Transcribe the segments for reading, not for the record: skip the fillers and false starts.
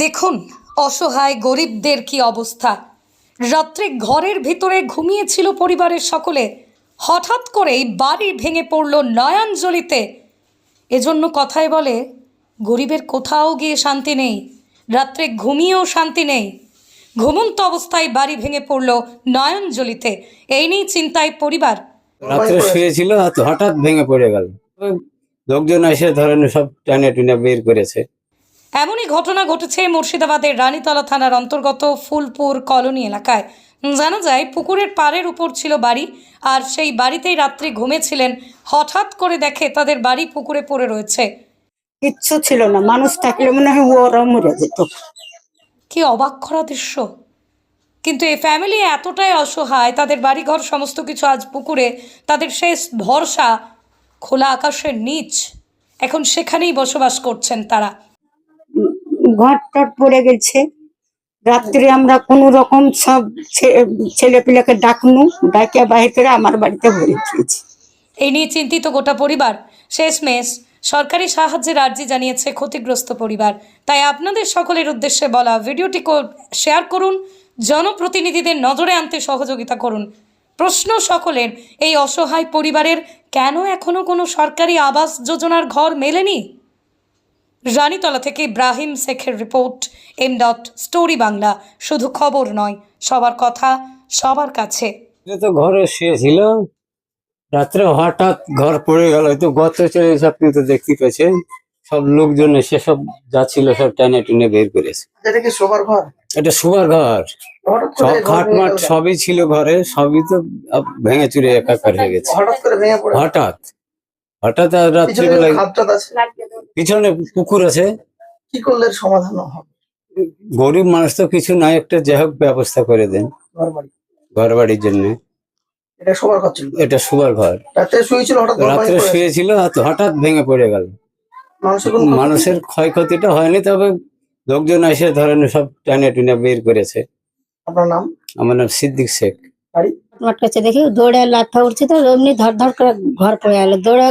দেখুন অসহায় গরিবদের কি অবস্থা। রাত্রে ঘরের ভিতরে ঘুমিয়েছিল পরিবারের সকলে, হঠাৎ করেই বাড়ি ভেঙে পড়ল নয়াঞ্জলিতে। এজন্য কথায় বলে গরিবের কোথাও গিয়ে শান্তি নেই, রাত্রে ঘুমিয়েও শান্তি নেই। ঘুমন্ত অবস্থায় বাড়ি ভেঙে পড়ল নয়াঞ্জলিতে, এই নিয়ে চিন্তায় পরিবার। রাত্রে শুয়েছিল হঠাৎ ভেঙে পড়ে গেল। লোকজন এসে ধরেন সব টানে টুনে বের করেছে। এমনই ঘটনা ঘটেছে মুর্শিদাবাদের রানীতলা থানার অন্তর্গত ফুলপুর কলোনি এলাকায়। জানা যায় পুকুরের পাড়ের উপর ছিল বাড়ি, আর সেই বাড়িতেই রাত্রি ঘুমেছিলেন। হঠাৎ করে দেখে তাদের বাড়ি পুকুরে পড়ে রয়েছে। কিচ্ছু ছিল না, মানুষ থাকলে মনে হয় ওরা মরে যেত। কি অবাক করা দৃশ্য। কিন্তু এই ফ্যামিলি এতটাই অসহায়, তাদের বাড়িঘর সমস্ত কিছু আজ পুকুরে, তাদের শেষ ভরসা খোলা আকাশের নিচ। এখন সেখানেই বসবাস করছেন তারা। ঘর টট পড়ে গেছে। রাত্রে আমরা কোন রকম সব ছেলে পিলাকে ডাকনু, ডাকে বাহির করে আমার বাড়িতে ভরে দিয়েছি। এই নিয়ে চিন্তিত গোটা পরিবার। শেষমেশ সরকারি সাহায্যের আর্জি জানিয়েছে ক্ষতিগ্রস্ত পরিবার। তাই আপনাদের সকলের উদ্দেশ্যে বলা, ভিডিওটি শেয়ার করুন, জনপ্রতিনিধিদের নজরে আনতে সহযোগিতা করুন। প্রশ্ন সকলের, এই অসহায় পরিবারের কেন এখনো কোনো সরকারি আবাস যোজনার ঘর মেলেনি? রানীতলা থেকে ইব্রাহিম শেখের রিপোর্ট, স্টোরি বাংলা। শুধু খবর নয়, সবার কথা সবার কাছে। এটা তো ঘরে শুয়েছিল, রাত্রে হঠাৎ ঘর পড়ে গেল। তো গত চলে আপনি তো দেখতে পেয়েছেন, সব লোকজন এসে সব যাচ্ছিল সব টানে টুনে বের করেছে। এটা কি শোবার ঘর? এটা শোবার ঘর, হঠাৎ সব করে খাট মাট সবই ছিল ঘরে, সবই তো ভেঙে চুরে একাকার হয়ে গেছে। হঠাৎ করে ভেঙে পড়ে হঠাৎ হঠাৎ আর পিছনে রাত্রিবেলায় খাদটাদ আছে, পিছনে পুকুর আছে। কি করলে এর সমাধান হবে? গরিব মানুষ তো কিছু নাই, একটা যাই হোক ব্যবস্থা করে দেন ঘর বাড়ি, ঘর বাড়ির জন্য। এটা শোবার ঘর ছিল, এটা শোবার ঘর। রাতে শুয়েছিল, হঠাৎ ঘর রাত্রে ভেঙে পড়ে গেছে। শুয়েছিল, হঠাৎ ভেঙে পড়ে গেল। মানুষের কোনো ক্ষতি? মানুষের ক্ষয়ক্ষতিটা হয়নি, তবে লোকজন এসে ধরেন সব টানে টুনে বের করেছে। আপনার নাম? আমার নাম সিদ্দিক শেখ। বাড়ি? কাছে দেখি দৌড়ে লাথা উঠছে, তো এমনি ধর ধর করে ঘর পড়ে গেল। দৌড়ে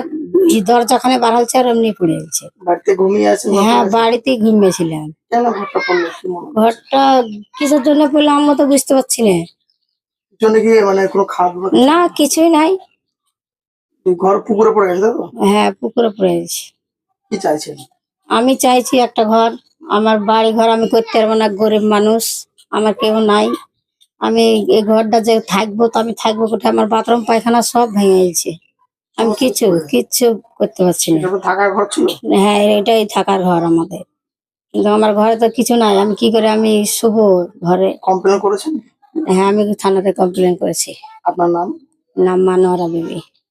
দরজাখানে বার হচ্ছে আর এমনি পড়ে গেছে। বাড়িতে ঘুমিয়ে আছে? হ্যাঁ, বাড়িতেই ঘুমিয়েছিলাম। কেন ঘরটা পড়লো কি মনে হয়? ঘরটা কিসের জন্য পড়লো আমরা তো বুঝতে পারছি না। পিছনে কি মানে কোনো খাদ বা না, কিছুই নাই। ঘর পুকুরে পড়ে গেছে তাই তো? হ্যাঁ, পুকুরে পড়ে গেছে। কি চাইছেন? আমি চাইছি একটা ঘর, আমার বাড়ি ঘর আমি করতে পারবো না, গরিব মানুষ, আমার কেউ নাই। আমি এই ঘরটা যে থাকবো, তো আমি থাকবো কোথায়? আমার বাথরুম পায়খানা সব ভেঙে গেছে, আমি কিচ্ছু করতে পারছি না। এটা তো থাকার ঘর ছিল। হ্যাঁ, এটাই থাকার ঘর আমাদের, কিন্তু আমার ঘরে তো কিছু নাই। আমি কি করে আমি শুভ ঘরে? কমপ্লেন করেছেন? হ্যাঁ, আমি থানাতে কমপ্লেন করেছি। আপনার নাম? নাম মানোয়ারা বিবি।